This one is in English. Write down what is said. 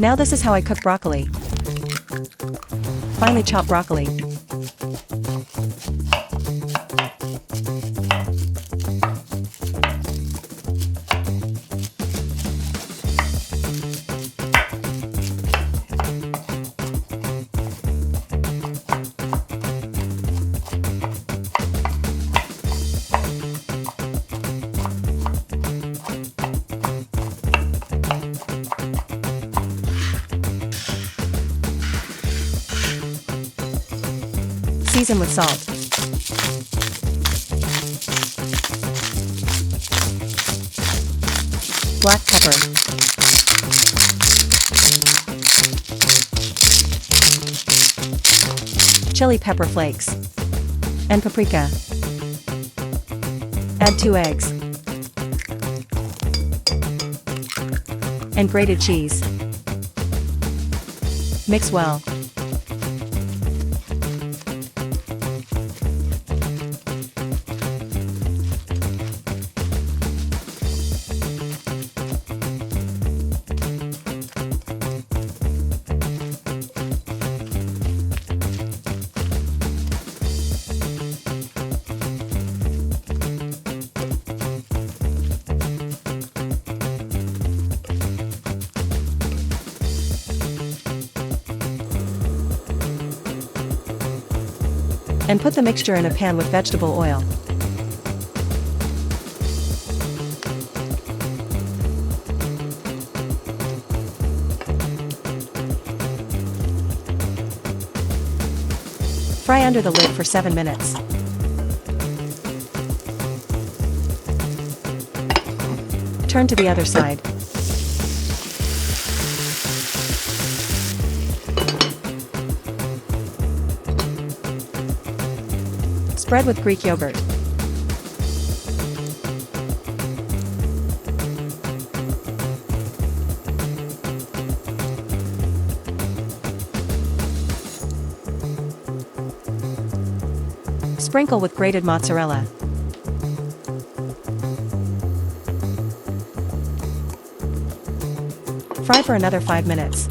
Now this is how I cook broccoli. Finely chop broccoli. Season with salt. Black pepper. Chili pepper flakes. And paprika. Add 2 eggs. And grated cheese. Mix well. And put the mixture in a pan with vegetable oil. Fry under the lid for 7 minutes. Turn to the other side. Spread with Greek yogurt. Sprinkle with grated mozzarella. Fry for another 5 minutes.